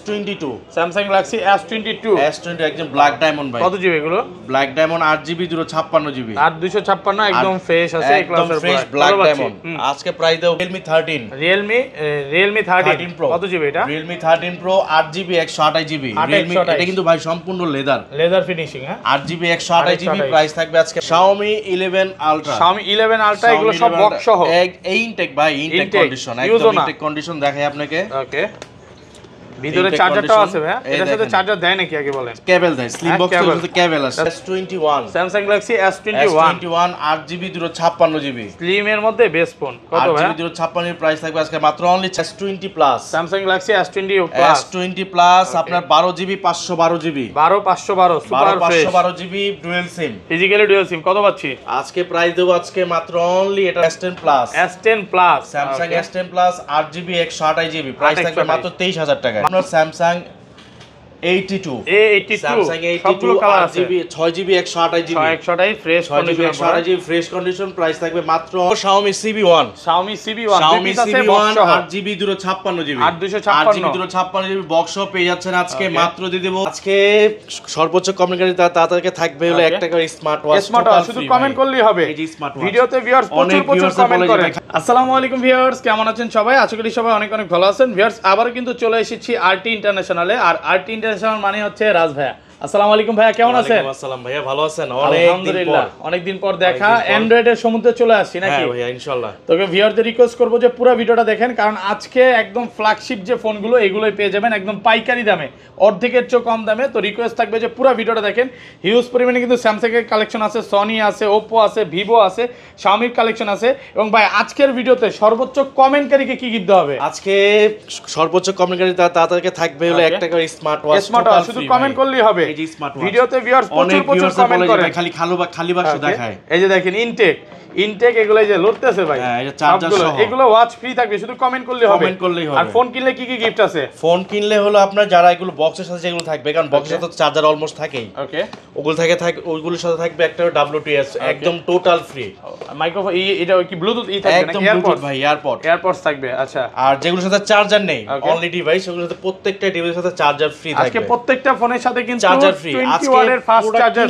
S22 Samsung Galaxy S22 S22 একদম black diamond ভাই। কত জিবি এগুলো? Black diamond 8GB 256GB। 8256 একদম ফ্রেশ আছে এই ক্লাসের ফ্রেশ ব্ল্যাক ডায়মন্ড। আজকে প্রাইস দেব Realme 13। Realme 13 Pro কত জিবি এটা? Realme 13 Pro 8GB 128GB। Realme এটা কিন্তু ভাই সম্পূর্ণ লেদার ফিনিশিং হ্যাঁ 8GB 128GB। প্রাইস থাকবে আজকে Xiaomi 11 Ultra। Xiaomi 11 Ultra এগুলো সব বক্স সহ এই ইনটেক ভাই, ইনটেক কন্ডিশন একদম ইনটেক কন্ডিশন দেখাই আপনাকে। ওকে ভিতরে চার্জারটাও আছে ভাই, এটার সাথে চার্জার দেয় নাকি আগে বলেন? কেবল দেয়, স্লিম বক্সের সাথে কেবল আছে। S21 Samsung Galaxy S21 8GB 256GB। Slim এর মধ্যে বেস্ট ফোন কত ভাই? 8GB 256 এর প্রাইস থাকবে আজকে মাত্র only S20 plus. Samsung Galaxy S20 plus আপনার 12GB 512GB 512 super fresh 512GB dual sim, physically dual sim কত পাচ্ছি আজকে প্রাইস দেব আজকে মাত্র অনলি এটা S10 plus. Samsung S10 plus 8GB 128GB price থাকবে মাত্র 23000 টাকা। আপনার Samsung A82 Samsung A82 8GB 6GB 128GB fresh condition 128GB fresh condition price থাকবে মাত্র Xiaomi CB1 8GB 256GB 8GB 256GB box সহ পেয়ে যাচ্ছেন আজকে মাত্র দিয়ে দেব আজকে সর্বোচ্চ কমেন্টকারী তাড়াতাড়ি থাকবে হলো 1 টাকার স্মার্ট ওয়াচ। শুধু কমেন্ট করলেই হবে এই যে স্মার্ট ওয়াচ। ভিডিওতে ভিউয়ার্স প্রচুর কমেন্ট করেন। আসসালামু আলাইকুম ভিউয়ার্স, কেমন আছেন সবাই? আশা করি সবাই অনেক অনেক ভালো আছেন। ভিউয়ার্স আবারো কিন্তু চলে এসেছি আরটি ইন্টারন্যাশনালে, আর আরটি ইন্টারন্যাশনাল মানে হচ্ছে রাজ ভাইয়া। আসসালামু আলাইকুম ভাইয়া, কেমন আছেন? ওয়ালাইকুম আসসালাম ভাইয়া, ভালো আছেন? আলহামদুলিল্লাহ, অনেকদিন পর দেখা। অ্যান্ড্রয়েডের সমুদ্রে চলে আসছি নাকি? হ্যাঁ ভাইয়া ইনশাআল্লাহ। তোকে ভিউয়ারদের রিকোয়েস্ট করব যে পুরো ভিডিওটা দেখেন, কারণ আজকে একদম ফ্ল্যাগশিপ যে ফোনগুলো এগুলোই পেয়ে যাবেন একদম পাইকারি দামে, অর্ধেকের চেয়ে কম দামে। তো রিকোয়েস্ট থাকবে যে পুরো ভিডিওটা দেখেন। হিউজ পরিমাণে কিন্তু স্যামসাং এর কালেকশন আছে, সনি আছে, ওপো আছে, ভিভো আছে, Xiaomi কালেকশন আছে। এবং ভাই আজকের ভিডিওতে সর্বোচ্চ কমেন্টকারীকে কি গিফট দেওয়া হবে? আজকে সর্বোচ্চ কমেন্টকারী তাড়াতাড়ি থাকবে হলো 1 টাকার স্মার্ট ওয়াচ। শুধু কমেন্ট করলেই হবে। এই যে স্মার্ট ওয়াচ ভিডিওতে ভিউয়ার্স প্রচুর কমেন্ট করে, খালি বাক্স দেখায়। এই যে দেখেন ইনটেক এগুলো যে লড়তেছে ভাই, হ্যাঁ এটা চার্জার সহ এগুলো ওয়াচ ফ্রি থাকবে, শুধু কমেন্ট করলেই হবে। আর ফোন কিনলে কি কি গিফট আছে? ফোন কিনলে হলো আপনার যারা এগুলো বক্সের সাথে যেগুলো থাকবে, কারণ বক্সের সাথে চার্জার অলমোস্ট থাকেই। ওকে ওইগুলোর সাথে থাকবে একটা WTS একদম টোটাল ফ্রি মাইক্রোফোন। এটা কি ব্লুটুথ থাকবে একদম নাকি ব্লুটুথ ভাই? এয়ারপডস থাকবে। আচ্ছা, আর যেগুলোর সাথে চার্জার নেই অনলি ডিভাইস, সেগুলোর সাথে প্রত্যেকটা ডিভাইসের সাথে চার্জার ফ্রি থাকবে। আজকে প্রত্যেকটা ফোনের সাথে কিন্তু চার্জার ফ্রি, 20 ওয়াটের fast charger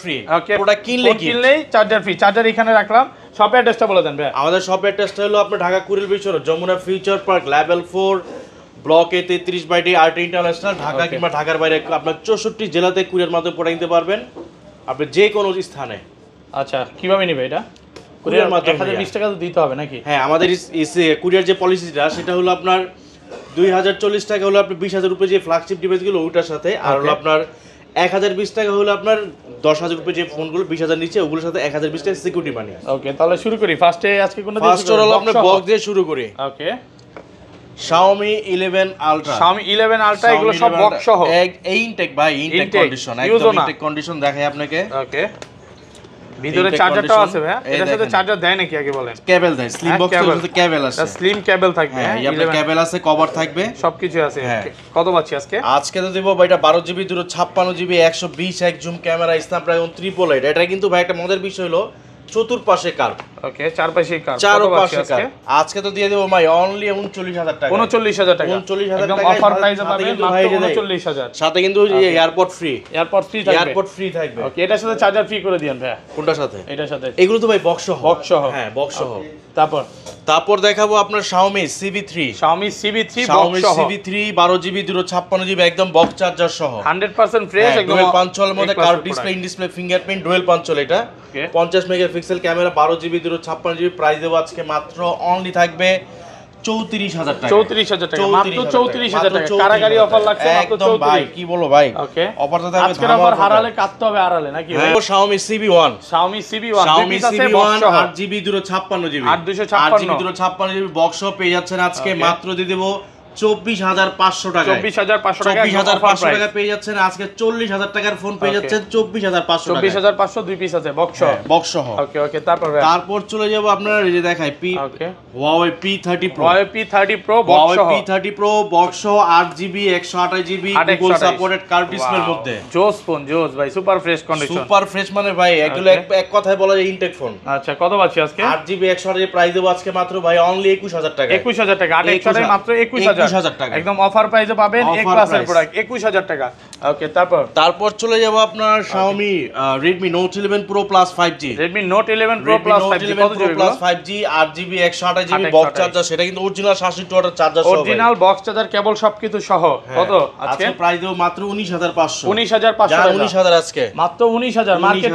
free. Okay product কিনলেই চার্জার ফ্রি। চার্জার এখানে রাখলাম। শপ অ্যাড্রেসটা বলে দেন ভাই। আমাদের শপ অ্যাড্রেসটা হলো আপনার ঢাকা কুড়িল বিশ্বর Jamuna Future Park level 4 block A 33/D RT International, Dhaka কিংবা ঢাকার বাইরে আপনার 64 জেলাতে কুরিয়ার মাধ্যমে পড়ে নিতে পারবেন আপনি যে কোনো স্থানে। আচ্ছা, কিভাবে নেবে এটা? কুরিয়ার মাধ্যমে 1020 টাকা তো দিতে হবে নাকি? হ্যাঁ, আমাদের কুরিয়ার যে পলিসিটা সেটা হলো আপনার 2040 টাকা হলো আপনি 20,000 রুপে যে ফ্ল্যাগশিপ ডিভাইসগুলো ওটার সাথে, আর হলো আপনার 1020 টাকা হলো আপনার 10,000 রুপে যে ফোনগুলো 20,000 নিচে ওগুলোর সাথে 1020 টাকা সিকিউরিটি মানি। ওকে, তাহলে শুরু করি। ফার্স্টে আজকে কোন ফার্স্ট হলো আপনার বক্স দিয়ে শুরু করি। ওকে, Xiaomi 11 Ultra এগুলো সব বক্স সহ এই ইনটেক ভাই, ইনটেক কন্ডিশন একদম ইনটেক কন্ডিশন দেখাই আপনাকে। ওকে ভিতরে চার্জারটাও আছে ভাই, এটার সাথে চার্জার দেয় নাকি আগে বলেন? কেবল দেয়, স্লিম বক্সের সাথে কেবল আছে, স্লিম কেবল থাকবে। হ্যাঁ আপনার কেবল আছে, কভার থাকবে, সবকিছু আছে। কত পাচ্ছি আজকে তো দেব ভাই এটা 12GB 256GB 120x zoom camera Snapdragon 888। এটা কিন্তু ভাই একটা মজার বিষয় হলো চতুর্পাশে কার্ভ। ওকে, চারপাশে কার্ভ। চারপাশে কার্ভ। আজকে তো দিয়ে দেব ভাই অনলি 39,000 টাকা। 39,000 টাকা। 39,000 টাকা অফার প্রাইসে পাবেন মাত্র 39,000। সাথে কিন্তু এয়ারপড ফ্রি থাকবে। ওকে, এটার সাথে চার্জার ফ্রি করে দিয়েন ভাই। কোনটার সাথে? এটার সাথে। এগুলো তো ভাই বক্স সহ। হ্যাঁ বক্স সহ। তারপর দেখাবো আপনার Xiaomi CB3 বক্স সহ। 12GB 256GB একদম বক্স চার্জার সহ 100% ফ্রেশ, একদম ডুয়াল পাঞ্চলের মধ্যে curve display, in display fingerprint dual punch hole. এটা 50 megapixel camera 12GB 256GB price দেব আজকে মাত্র অনলি থাকবে 34,000 টাকা। 34,000 টাকা, মাত্র 34,000 টাকা। কারাগারি অফার লাগছে মাত্র 34। ভাই কি বলবো ভাই, ওকে অফার তো থাকবে। আজকের অফার হারালে কাটতে হবে আড়ালে নাকি ভাই? Xiaomi CB1 8GB 256GB 8GB box সহ পেয়ে যাচ্ছেন আজকে মাত্র দিয়ে দেব 24,500 টাকা। 24,500 টাকা পেয়ে যাচ্ছেন আজকে। 40,000 টাকার ফোন পেয়ে যাচ্ছেন 24,500 টাকা। 24,500 দুই পিস আছে বক্স সহ। ওকে তারপর চলে যাব আপনার এই যে দেখাই Huawei P30 Pro বক্স সহ। P30 Pro বক্স সহ 8GB 128GB Google supported curve ডিসপ্লের মধ্যে। জোস ফোন, জোস ভাই, super fresh condition. Super fresh মানে ভাই এগুলো এক কথায় বলা যায় ইনটেক ফোন। আচ্ছা, কত পাচ্ছি আজকে? 8GB 128GB প্রাইস দেব আজকে মাত্র ভাই অনলি 21,000 টাকা। 21,000 টাকা। 8 মাত্র 21,000 21000 টাকা একদম অফার প্রাইসে পাবেন এ ক্লাসের প্রোডাক্ট 21000 টাকা। ওকে, তারপর চলে যাব আপনার Xiaomi Redmi Note 11 Pro Plus 5G। Redmi Note 11 Pro Plus 5G কত GB? Plus 5G 8GB 128GB box charger, সেটা কিন্তু অরিজিনাল 67 ওয়াটের চার্জার সহ, অরিজিনাল বক্স চার্জার কেবল সবকিছু সহ। কত আজকে প্রাইস দেব? মাত্র 19500। 19500 টাকা, 19000 আজকে মাত্র 19000 মার্কেট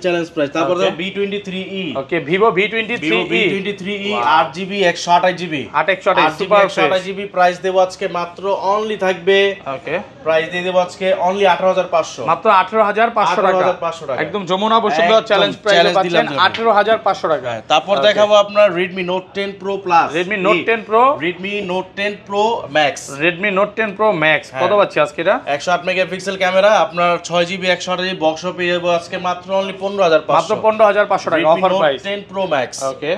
চ্যালেঞ্জ প্রাইস। তারপর V23e। Okay, Vivo V23e 8GB 128GB 828 super fresh 128GB price দেব আজকে মাত্র অনলি থাকবে। ওকে, প্রাইস দিয়ে দেব আজকে অনলি 18500, মাত্র 18500 টাকা, একদম যমুনা বসুন্ধরা চ্যালেঞ্জ প্রাইসে পাচ্ছেন 18500 টাকা। তারপর দেখাবো আপনার Redmi Note 10 Pro Plus, Redmi Note 10 Pro, Redmi Note 10 Pro Max, Redmi Note 10 Pro Max কত পাচ্ছি আজকে? এটা 108 মেগাপিক্সেল ক্যামেরা, আপনার 6GB 128GB বক্স পেয়ে যাবো আজকে মাত্র অনলি 15500, মাত্র 15500 টাকা অফার প্রাইস। 10 Pro Max। ওকে,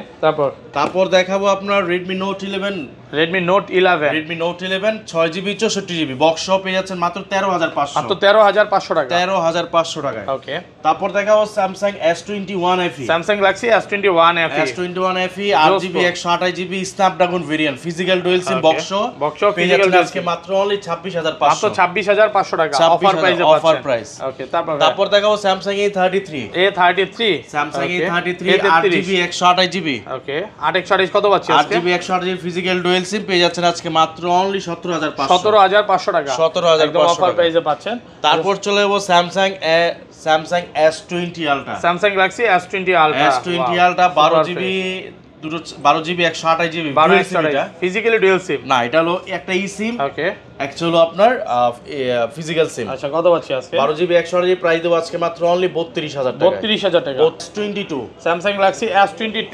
তারপর দেখাবো আপনার Redmi Note 11, Redmi Note 11, Redmi Note 11 6GB 64GB box সহ পেয়ে যাচ্ছেন মাত্র 13500, মাত্র 13500 টাকা, 13500 টাকায়। ওকে, তারপর দেখাবো Samsung S21 FE, Samsung Galaxy S21 FE, S21 FE 8GB 128GB Snapdragon variant, physical dual sim box পেয়ে যাচ্ছেন আজকে মাত্র অনলি 26500, মাত্র 26500 টাকা অফার প্রাইসে অফার প্রাইস। ওকে, তারপর দেখাবো Samsung A33, Samsung A33 8GB 128GB, ওকে, 828 কত পাচ্ছি আজকে? 8GB 128GB ফিজিক্যাল ডুয়াল সিম পেয়ে যাচ্ছেন আজকে মাত্র অনলি 17500, 17500 টাকা, 17500 অফার প্রাইসে পাচ্ছেন। তারপর চলে যাবো Samsung S20 Ultra, Samsung Galaxy S20 Ultra, S20 Ultra 12GB 128GB physically dual sim না, এটা হলো একটা ই সিম, ওকে, একটা হলো আপনার ফিজিক্যাল সিম। আচ্ছা, কত পাচ্ছি আজকে? 12GB 128GB প্রাইস দেব আজকে মাত্র অনলি 32000 টাকা, 32000 টাকা। S22 Samsung Galaxy S22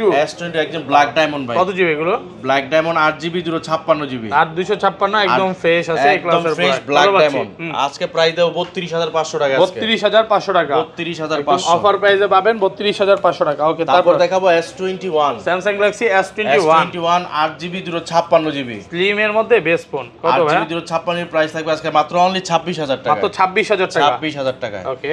একদম ব্ল্যাক ডায়মন্ড ভাই, কত জিবি এগুলো? ব্ল্যাক ডায়মন্ড 8GB 256GB আর 256 একদম ফ্রেশ আছে এই ক্লাসের ফ্রেশ ব্ল্যাক ডায়মন্ড, আজকে প্রাইস দেব 32500 টাকা, 32500 টাকা, 32500 অফার প্রাইসে পাবেন 32500 টাকা। ওকে, তারপর দেখাবো S21, Samsung Galaxy S21 8GB 256GB slim এর মধ্যে বেস্ট ফোন, কত ভাই? 8GB 256GB প্রাইস থাকবে আজকে মাত্র অনলি 26000 টাকা, মাত্র 26000 টাকা, 26000 টাকায়। ওকে,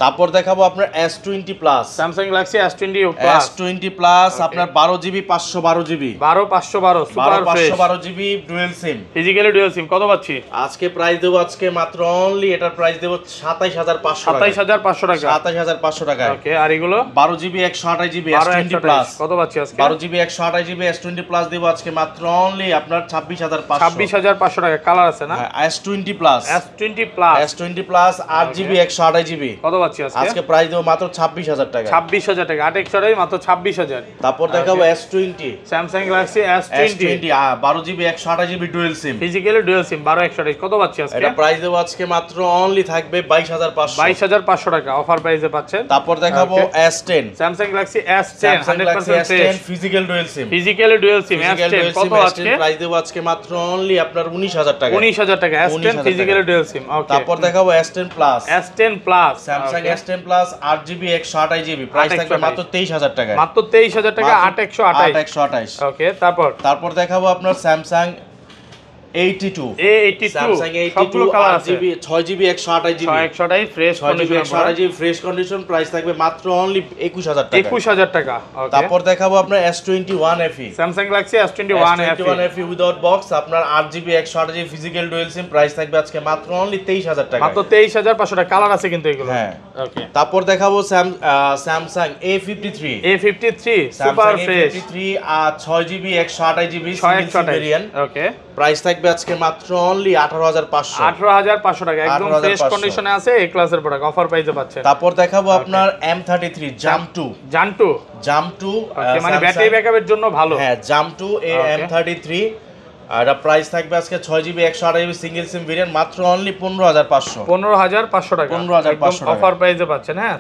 তারপর দেখাবো আপনার S20 Plus, Samsung Galaxy S20 Plus, S20 Plus আপনার 12GB 512GB 512 super fresh 512GB dual sim physically dual sim কত পাচ্ছি আজকে? প্রাইস দেব আজকে মাত্র অনলি এটার প্রাইস দেব 27500 টাকা, 27500 টাকা, 27500 টাকা। ওকে, আর এগুলো 12GB 128GB S20 Plus কত পাচ্ছি আজকে? 12GB 128GB S20 Plus দেব আজকে মাত্র অনলি আপনার 26500 টাকা। কালার আছে না? S20 Plus, S20 Plus, S20 Plus 8GB 128GB কত পাচ্ছি আজকে? প্রাইস দেব মাত্র 26000 টাকা, 26000 টাকা, 8 মাত্র 26000। তারপর দেখাবো S20, Samsung Galaxy S20 12GB 128GB dual sim physically dual sim 12128 কত পাচ্ছি আজকে? এটা প্রাইস দেব আজকে মাত্র অনলি থাকবে 22500, 22500 টাকা অফার প্রাইসে পাচ্ছেন। তারপর দেখাবো S10, Samsung Galaxy S10 100% fresh physical dual sim, physically dual sim S10 কত আজকে? প্রাইস দেব আজকে মাত্র অনলি আপনার 19000 টাকা, 19000 টাকা S10 ফিজিক্যালি ডুয়াল সিম। ওকে, তারপর দেখাবো S10 Plus, S10 Plus, Samsung S10 Plus 8GB 128GB price থাকবে মাত্র 23000 টাকা, মাত্র 23000 টাকা 8128। ওকে, তারপর দেখাবো আপনার Samsung A82, Samsung A82 8GB 6GB 128GB fresh condition price থাকবে মাত্র অনলি 21000 টাকা, 21000 টাকা। তারপর দেখাবো আপনার S21 FE, Samsung Galaxy S21 FE without box আপনার 8GB 128GB ফিজিক্যাল ডুয়াল সিম প্রাইস থাকবে আজকে মাত্র অনলি 23000 টাকা, মাত্র 23500 টাকা। কালার আছে কিন্তু এগুলো, হ্যাঁ। ওকে, তারপর দেখাবো Samsung A53 super fresh 6GB 128GB variant, okay, price থাকবে আজকে মাত্র অনলি 18500 টাকা, একদম ফ্রেশ কন্ডিশনে আছে এই ক্লাসের প্রোডাক্ট অফার প্রাইসে পাচ্ছেন। তারপর দেখাবো আপনার M33 Jump 2 মানে ব্যাটারি ব্যাকআপের জন্য ভালো, হ্যাঁ Jump 2 M33 আর এটা প্রাইস থাকবে আজকে 6GB 128GB single sim variant মাত্র অনলি 15500 টাকা, 15500 টাকা অফার প্রাইসে পাচ্ছেন। হ্যাঁ,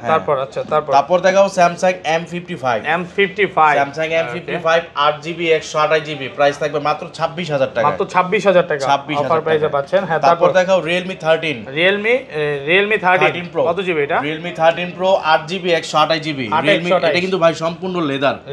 তারপর দেখাবো Samsung M55 Samsung M55 8GB 128GB price থাকবে মাত্র 26000 টাকা, মাত্র 26000 টাকা অফার প্রাইসে পাচ্ছেন। হ্যাঁ, তারপর দেখাও Realme 13 Pro কত জিবি এটা? Realme 13 Pro 8GB 128GB Realme, এটা কিন্তু ভাই সম্পূর্ণ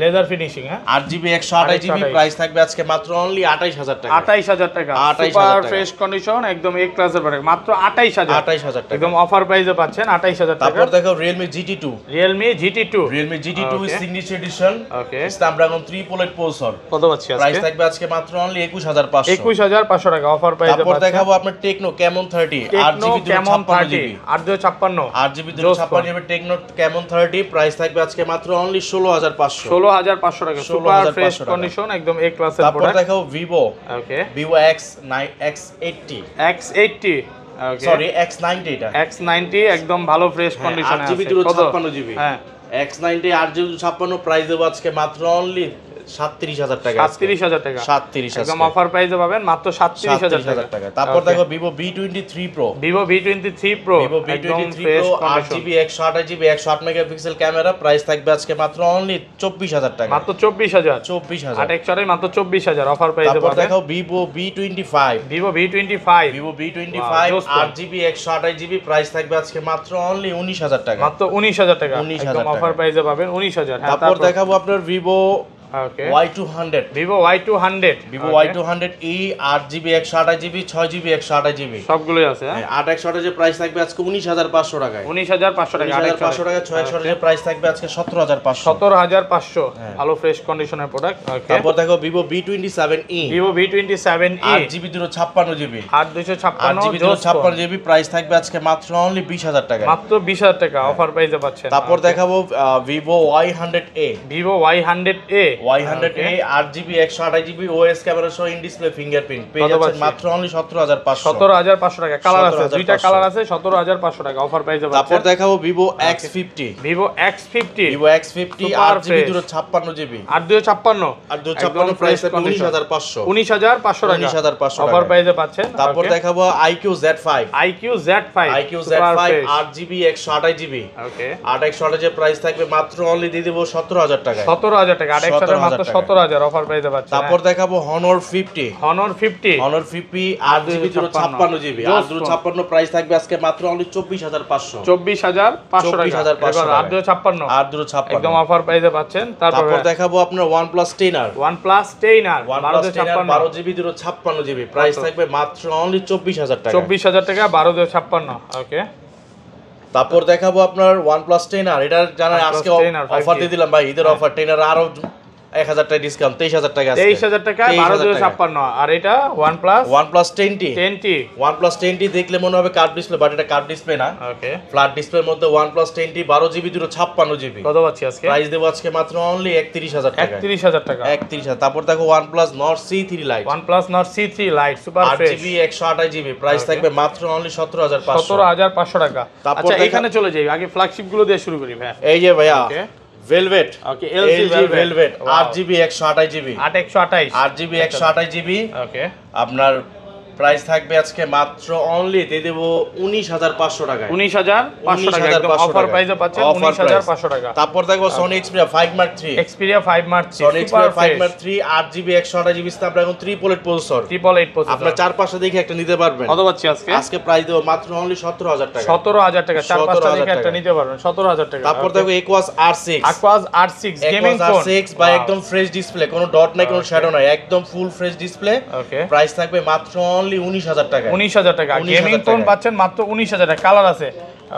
লেদার ফিনিশিং, হ্যাঁ 8GB 128GB প্রাইস থাকবে আজকে মাত্র অনলি 28000 টাকা। 28000 টাকা। 28000 সুপার টাকা। ফ্রেশ কন্ডিশন একদম এ ক্লাসের প্রোডাক্ট মাত্র 28000। 28000 টাকা। একদম অফার প্রাইসে পাচ্ছেন 28000 টাকা। তারপর দেখো Realme GT2। Realme GT2 signature edition. Okay. Snapdragon 3 processor. কত পাচ্ছি আজকে? প্রাইস থাকবে আজকে মাত্র অনলি 21500। 21500 টাকা অফার প্রাইসে তারপর পাচ্ছেন। দেখাবো আপনার Tecno Camon 30 Tecno 8GB Camon 256GB। 856 8GB 256GB Tecno Camon 30 price থাকবে আজকে মাত্র অনলি 16500। 16500 টাকা। সুপার ফ্রেশ কন্ডিশন একদম এ ক্লাসের তারপর প্রোডাক্ট। দেখাবো Vivo ওকে। Vivo X80 X80 ওকে। সরি X90 এটা। X90 একদম ভালো ফ্রেশ কন্ডিশনে আছে। 8GB 256GB। হ্যাঁ। X90 8GB 256 প্রাইস দেবো আজকে মাত্র অনলি 37000 টাকা। 37000 টাকা। 37 একদম অফার প্রাইসে পাবেন মাত্র 37000 টাকা। তারপর দেখো Vivo V23 Pro। Vivo V23 Pro Vivo একদম V23 fresh Pro condition. 8GB 128GB 108 megapixel camera price থাকবে আজকে মাত্র অনলি 24000 টাকা। মাত্র 24000। 24000 8 মাত্র 24000 অফার প্রাইসে তারপর পাবেন। দেখো Vivo V25 Vivo V25 Vivo V25 Wow, 8GB 128GB price থাকবে আজকে মাত্র অনলি 19000 টাকা। মাত্র 19000 টাকা। 19000 একদম অফার প্রাইসে পাবেন 19000। হ্যাঁ। তারপর দেখাবো আপনার Vivo ওকে। Y200 Vivo Y200 Vivo Y200e 8GB 128GB 6GB 128GB সবগুলোই আছে। হ্যাঁ। 8 128GB প্রাইস থাকবে আজকে 19500 টাকায়। 19500 টাকা। 19500 টাকা 6 128GB প্রাইস থাকবে আজকে 17500। 17500 ভালো ফ্রেশ কন্ডিশনের প্রোডাক্ট। ওকে। তারপর দেখো Vivo V27e Vivo V27e 8GB 256GB 8256 8GB 256GB price থাকবে আজকে মাত্র অনলি 20000 টাকা। মাত্র 20000 টাকা অফার প্রাইসে পাচ্ছেন। তারপর দেখাবো Vivo Y100a Vivo Y100a Y100a 8GB 128GB OS camera সহ ইন ডিসপ্লে ফিঙ্গারপ্রিন্ট পেয়ে যাচ্ছেন মাত্র অনলি 17500। 17500 টাকা। কালার আছে, 17500 দুইটা কালার আছে। 17500 টাকা অফার প্রাইসে পাচ্ছেন। তারপর দেখাবো Vivo X50 Vivo X50 Vivo X50 Super 8GB fresh। 256GB 8256 256 price থাকবে 19500। 19500 টাকা 19500 অফার প্রাইসে পাচ্ছেন। তারপর দেখাবো IQ Z5 IQ Z5 IQ Z5 8GB 128GB ওকে। 8 128GB প্রাইস থাকবে মাত্র অনলি দিয়ে দেব 17000 টাকা। 17000 টাকা। 8 মাত্র 17000 অফার প্রাইসে পাচ্ছেন। তারপর দেখাবো Honor 50 Honor 50 Honor 50 8GB 256GB 856 price থাকবে আজকে মাত্র অনলি 24500। 24500 টাকা। 24500 856 একদম অফার প্রাইসে পাচ্ছেন। তারপর দেখাবো আপনার OnePlus 10R OnePlus 10R 12GB 256GB price থাকবে মাত্র অনলি 24000 টাকা। 24000 টাকা 1256 ওকে। তারপর দেখাবো আপনার OnePlus 10R এটা জানেন আজকে 10R অফার দিয়ে দিলাম ভাই ঈদের অফার 10R আরো 1000 টাকা ডিসকাউন্ট 23000 টাকা আছে 23000 টাকা 1256 আর এটা OnePlus 10T 10T OnePlus 10T দেখলে মনে হবে কার্ভ ডিসপ্লে বাট এটা কার্ভ ডিসপ্লে না ওকে ফ্ল্যাট ডিসপ্লের মধ্যে OnePlus 10T 12GB 256GB কত পাচ্ছি আজকে প্রাইস দেব আজকে মাত্র অনলি 31000 টাকা 31000 টাকা 31000 তারপর দেখো OnePlus Nord C3 Lite OnePlus Nord C3 Lite super fresh 8GB 128GB price থাকবে মাত্র অনলি 17500 17500 টাকা। তারপর আচ্ছা এখানে চলে যাই আগে ফ্ল্যাগশিপ গুলো দিয়ে শুরু করি ভাই। এই যে ভাইয়া ওকে Velvet ওকে LG Velvet 8GB 128GB 8128 8GB 128GB ওকে। আপনার প্রাইস থাকবে আজকে মাত্র অনলি দিয়ে দেব 19500 টাকায় 19500 টাকা একদম অফার প্রাইসে পাচ্ছেন 19500 টাকা। তারপর দেখো Sony Xperia 5 Mark 3 Xperia 5 Mark 3 Sony Xperia 5 Mark 3 8GB 128GB Snapdragon 3 processor 888 processor আপনার চার পাশে দেখে একটা নিতে পারবেন। কত পাচ্ছি আজকে? আজকে প্রাইস দেব মাত্র অনলি 17000 টাকা 17000 টাকা চার পাঁচটা দেখে একটা নিতে পারবেন 17000 টাকা। তারপর দেখো Aquas R6 Aquas R6 gaming phone R6 বা একদম ফ্রেশ ডিসপ্লে কোনো ডট নাই কোনো শ্যাডো নাই একদম ফুল ফ্রেশ ডিসপ্লে ওকে। প্রাইস থাকবে মাত্র অনলি 19000 টাকা 19000 টাকা গেমিং ফোন পাচ্ছেন মাত্র 19000 টাকা কালার আছে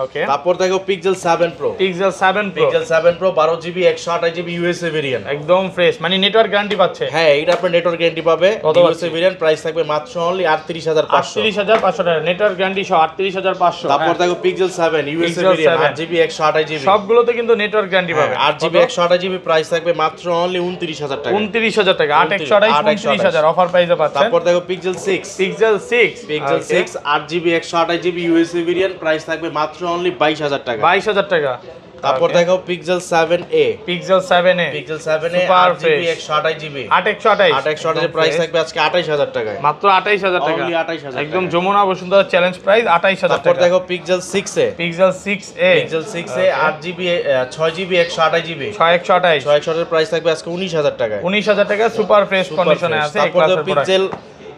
ওকে। তারপর দেখো Pixel 7 Pro Pixel 7 Pro Pixel 7 Pro 12GB 128GB USA variant একদম ফ্রেশ মানে নেটওয়ার্ক গ্যারান্টি পাচ্ছে। হ্যাঁ এটা আপনার নেটওয়ার্ক গ্যারান্টি পাবে USA ভেরিয়েন্ট প্রাইস থাকবে মাত্র অনলি 38500 38500 টাকা নেটওয়ার্ক গ্যারান্টি সহ 38500। তারপর দেখো Pixel 7 USA variant 8GB 128GB সবগুলোতে কিন্তু নেটওয়ার্ক গ্যারান্টি পাবে 8GB 128GB প্রাইস থাকবে মাত্র অনলি 29000 টাকা 29000 টাকা 828 29000 অফার প্রাইসে পাচ্ছেন। তারপর দেখো Pixel 6 Pixel 6 8GB 128GB USA variant price থাকবে মাত্র অনলি 22000 টাকা 22000 টাকা। তারপর দেখো Pixel 7a Pixel 7a Pixel 7a Super 8GB fresh 128GB 8128 price থাকবে আজকে 28000 টাকা মাত্র 28000 টাকা Only 28000 একদম যমুনা বসুন্ধরা চ্যালেঞ্জ প্রাইস 28000 টাকা। তারপর দেখো Pixel 6a Pixel 6a Pixel 6a 8GB 6GB 128GB 6128 6 price থাকবে আজকে 19000 টাকা 19000 টাকা সুপার ফ্রেশ কন্ডিশনে আছে এই তারপর ক্লাসের Pixel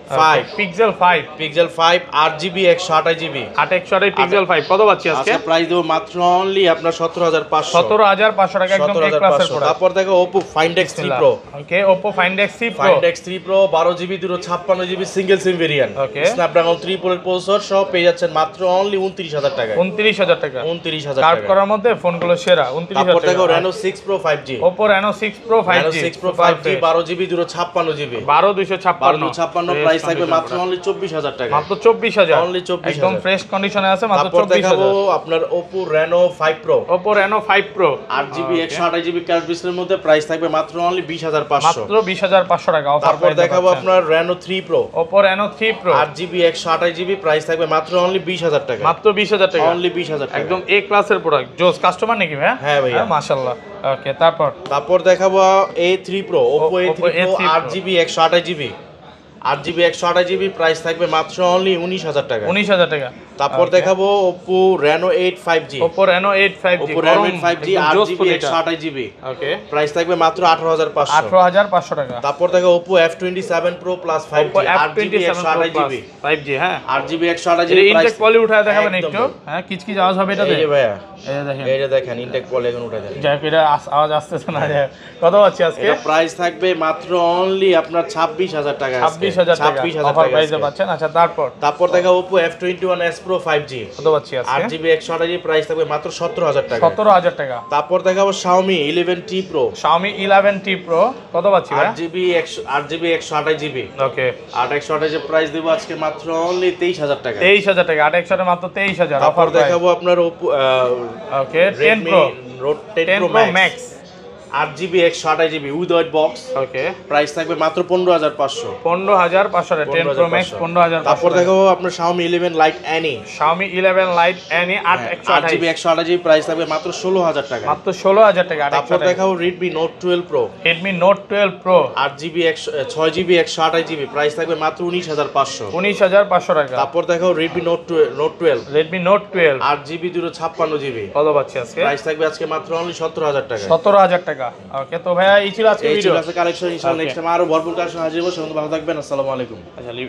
5 pixel 5 pixel 5 8GB 128GB 8 pixel 5 কত পাচ্ছি আজকে? আজকে প্রাইস দেব মাত্র অনলি আপনার 17500 17500 টাকা একদম এ ক্লাসের প্রোডাক্ট। তারপর দেখো Oppo Find X3 Pro okay Oppo Find X3 Pro Find X3 Pro 12GB 256GB single sim variant Snapdragon 3 processor সহ পেয়ে যাচ্ছেন মাত্র অনলি 29000 টাকা 29000 টাকা 29000 কার্ড টাকা করার মধ্যে ফোনগুলো সেরা 29000 টাকা। তারপর দেখো Reno 6 Pro 5G Oppo Reno 6 Pro 5G Reno 6 Pro 5G 12GB 256GB 12256 price থাকবে মাত্র অনলি 24000 টাকা মাত্র 24000 অনলি 24000 একদম ফ্রেশ কন্ডিশনে আছে মাত্র তারপর 24000 দেখাবো আপনার Oppo Reno 5 Pro Oppo Reno 5 Pro 8GB 128GB card ডিসপ্লের মধ্যে প্রাইস থাকবে মাত্র অনলি 20500 মাত্র 20500 টাকা অফার। তারপর দেখাবো আপনার Reno 3 Pro Oppo Reno 3 Pro 8GB 128GB price থাকবে মাত্র অনলি 20000 টাকা মাত্র 20000 টাকা অনলি 20000 টাকা একদম এ ক্লাসের প্রোডাক্ট জোস কাস্টমার নাকি ভাই? হ্যাঁ ভাইয়া মাশাআল্লাহ। ওকে তারপর দেখাবো A3 Pro Oppo A3 Pro A3 Pro 8GB 128GB 8GB 128GB price থাকবে মাত্র অনলি 19000 টাকা 19000 টাকা। তারপর দেখাবো Oppo Reno 8 5G Oppo Reno 8 5G Oppo Reno 8 5G 8GB 128GB ওকে প্রাইস থাকবে মাত্র 18500 18500 টাকা। তারপর দেখো Oppo F27 Pro Plus 5G 8GB 128GB 5G হ্যাঁ 8GB 128GB ইনটেক পলি উঠায় দেখাবেন একটু হ্যাঁ কিচকিচ আওয়াজ হবে এটাতে এই যে ভাইয়া দেখেন এই যে দেখেন ইনটেক পলি এখন উঠায় দেন যাই এটা আওয়াজ আসতেছে না কত পাচ্ছি আজকে? এটা প্রাইস থাকবে মাত্র অনলি আপনার 26000 টাকা 26000 টাকা অফার প্রাইসে পাচ্ছেন। আচ্ছা তারপর দেখো Oppo F21s Pro 5G কত পাচ্ছি আজকে? 8GB 128GB প্রাইস থাকবে মাত্র 17000 টাকা 17000 টাকা। তারপর দেখাবো Xiaomi 11T Pro Xiaomi 11T Pro কত পাচ্ছি ভাই? 8GB 128GB ওকে 128GB প্রাইস দেব আজকে মাত্র অনলি 23000 টাকা 23000 টাকা 8 মাত্র 23000 তারপর অফার দেখাবো আপনার Oppo okay 10 Pro Note 10 Pro Max 8GB 128GB with white box okay price থাকবে মাত্র 15500 15500 10 Pro Max 15500। তারপর দেখাবো আপনার Xiaomi 11 Lite Any Xiaomi 11 Lite Any 8GB 128GB price থাকবে মাত্র 16000 টাকা মাত্র 16000 টাকা। তারপর দেখাবো Redmi Note 12 Pro Redmi Note 12 Pro 8GB 6GB 128GB price থাকবে মাত্র 19500 19500 টাকা। তারপর দেখাবো Redmi Note 12 Redmi Note 12 8GB 256GB কত পাচ্ছি আজকে? প্রাইস থাকবে আজকে মাত্র অনলি 17000 টাকা 17000 টাকা। ওকে তো ভাইয়া এই ছিল আজকে ভিডিও। কালেকশন ইনশাআল্লাহ নেক্সট টাইম আরো ভরপুর কালেকশন হাজির হবো। সবাই ভালো থাকবেন। আসসালামু আলাইকুম। আচ্ছা লিভ